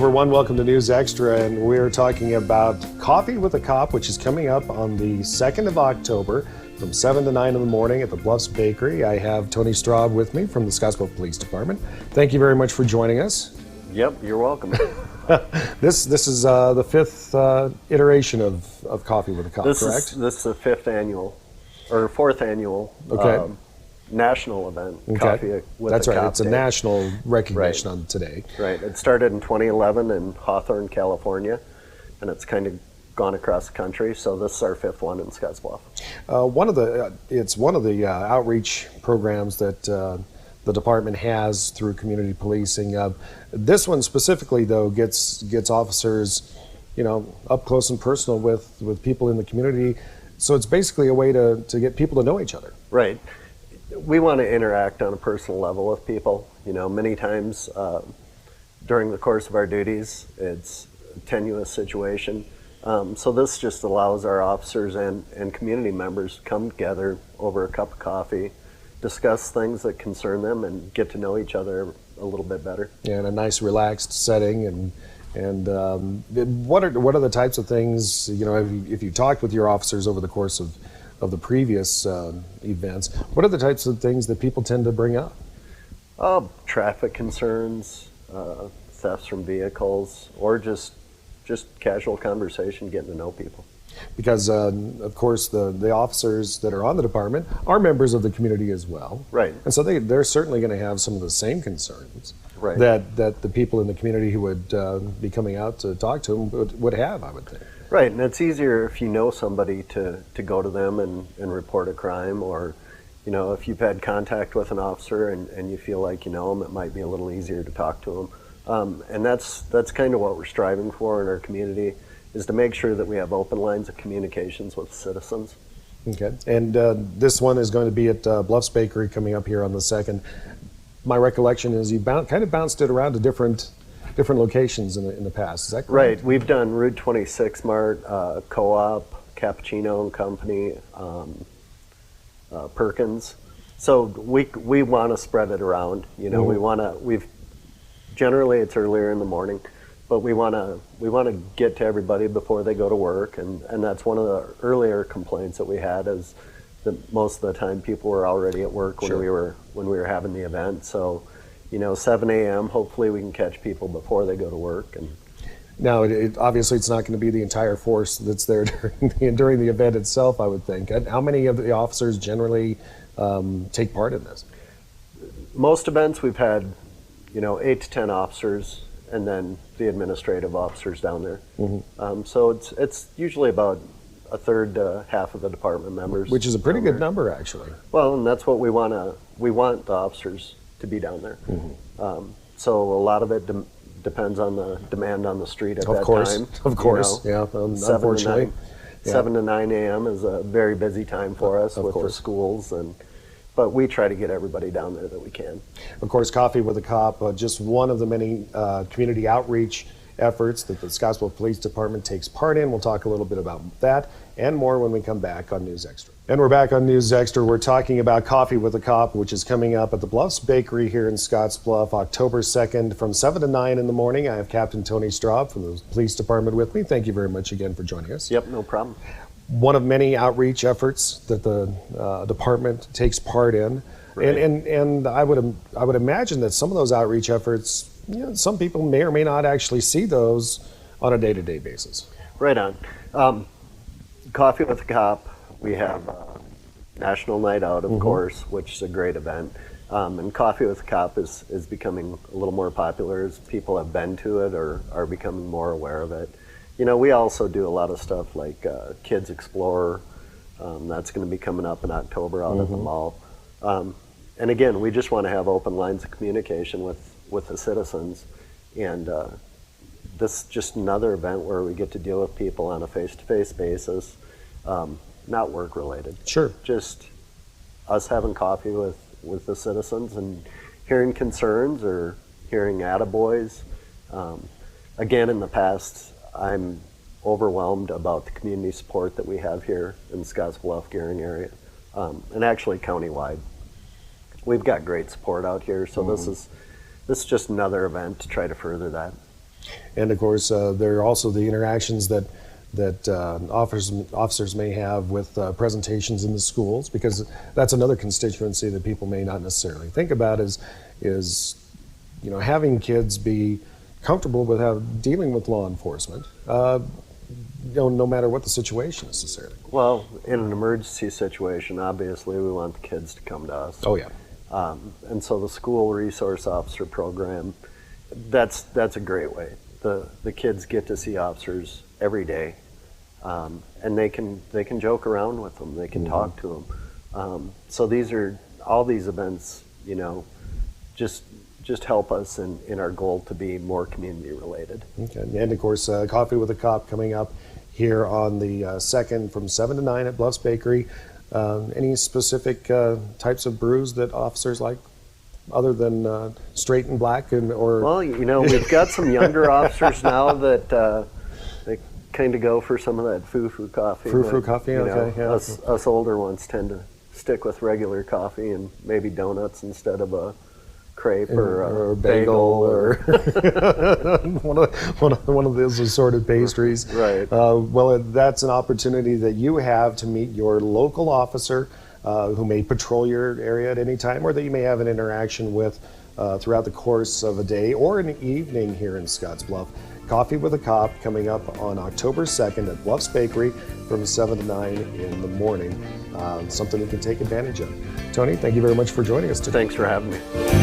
everyone. Welcome to News Extra, and we're talking about Coffee with a Cop, which is coming up on the 2nd of October from 7 to 9 in the morning at the Bluffs Bakery. I have Tony Straub with me from the Scottsbluff Police Department. Thank you very much for joining us. Yep, you're welcome. This is the fifth iteration of Coffee with a Cop, correct? This is the fourth annual national event, Coffee with That's a right. Cop It's a Day. national recognition on today. Right. It started in 2011 in Hawthorne, California, and it's kind of gone across the country. So this is our fifth one in Scottsbluff. It's one of the outreach programs that the department has through community policing. This one specifically, though, gets officers, up close and personal with people in the community. So it's basically a way to get people to know each other. Right. We want to interact on a personal level with people. Many times during the course of our duties, it's a tenuous situation. So this just allows our officers and community members to come together over a cup of coffee, discuss things that concern them, and get to know each other a little bit better. Yeah, in a nice, relaxed setting. And what are the types of things, if you talked with your officers over the course of the previous events, what are the types of things that people tend to bring up? Traffic concerns, thefts from vehicles, or just casual conversation, getting to know people. Because, of course, the officers that are on the department are members of the community as well. Right. And so they're certainly going to have some of the same concerns right. that the people in the community who would be coming out to talk to them would have, I would think. Right, and it's easier if you know somebody to go to them and report a crime, or, if you've had contact with an officer and you feel like you know them, it might be a little easier to talk to them. And that's kind of what we're striving for in our community, is to make sure that we have open lines of communications with citizens. Okay, and this one is going to be at Bluffs Bakery coming up here on the 2nd. My recollection is you kind of bounced it around to different locations in the past. Is that correct? Right. We've done Route 26 Mart, Co-op, Cappuccino and Company, Perkins. So we want to spread it around. Mm-hmm. Generally it's earlier in the morning, but we want to get to everybody before they go to work, and that's one of the earlier complaints that we had, is that most of the time people were already at work when Sure. we were having the event. So 7 a.m., hopefully we can catch people before they go to work. And now, obviously, it's not going to be the entire force that's there during the event itself, I would think. How many of the officers generally take part in this? Most events we've had, 8 to 10 officers, and then the administrative officers down there. Mm-hmm. So it's usually about a third to half of the department members. Which is a pretty good number, actually. Well, and that's what we want the officers to be down there. Mm-hmm. So a lot of it depends on the demand on the street at that time. Of course, yeah, unfortunately. 7 to 9 a.m. is a very busy time for us with the schools, but we try to get everybody down there that we can. Of course, Coffee with a Cop, just one of the many community outreach efforts that the Scottsbluff Police Department takes part in. We'll talk a little bit about that and more when we come back on News Extra. And we're back on News Extra. We're talking about Coffee with a Cop, which is coming up at the Bluffs Bakery here in Scottsbluff, October 2nd from 7 to 9 in the morning. I have Captain Tony Straub from the Police Department with me. Thank you very much again for joining us. Yep, no problem. One of many outreach efforts that the department takes part in. Right. And I would imagine that some of those outreach efforts, some people may or may not actually see those on a day-to-day basis. Right on. Coffee with a Cop, we have National Night Out, of course, which is a great event. And Coffee with a Cop is becoming a little more popular as people have been to it or are becoming more aware of it. We also do a lot of stuff like Kids Explorer. That's going to be coming up in October out at the mall. And again, we just want to have open lines of communication with the citizens. And this is just another event where we get to deal with people on a face-to-face basis, not work-related. Sure. Just us having coffee with the citizens and hearing concerns or hearing attaboys. Again, in the past, I'm overwhelmed about the community support that we have here in the Scottsbluff, Gearing area, and actually countywide. We've got great support out here, so this is just another event to try to further that. And of course, there are also the interactions that officers may have with presentations in the schools, because that's another constituency that people may not necessarily think about is having kids be comfortable with dealing with law enforcement, no matter what the situation necessarily. Well, in an emergency situation, obviously we want the kids to come to us. Oh yeah. And so the school resource officer program, that's a great way. The kids get to see officers every day, and they can joke around with them. They can talk to them. So all these events, just help us in our goal to be more community related. Okay. And of course, Coffee with a Cop coming up here on the 2nd from 7 to 9 at Bluffs Bakery. Any specific types of brews that officers like, other than straight and black, or? Well, we've got some younger officers now that they kind of go for some of that foo-foo coffee. Foo-foo coffee, okay. Yeah. Us older ones tend to stick with regular coffee and maybe donuts instead of a crepe or a bagel or one of those assorted pastries. Right. Well, that's an opportunity that you have to meet your local officer who may patrol your area at any time, or that you may have an interaction with throughout the course of a day or an evening here in Scottsbluff. Coffee with a Cop coming up on October 2nd at Bluffs Bakery from 7 to 9 in the morning. Something you can take advantage of. Tony, thank you very much for joining us today. Thanks for having me.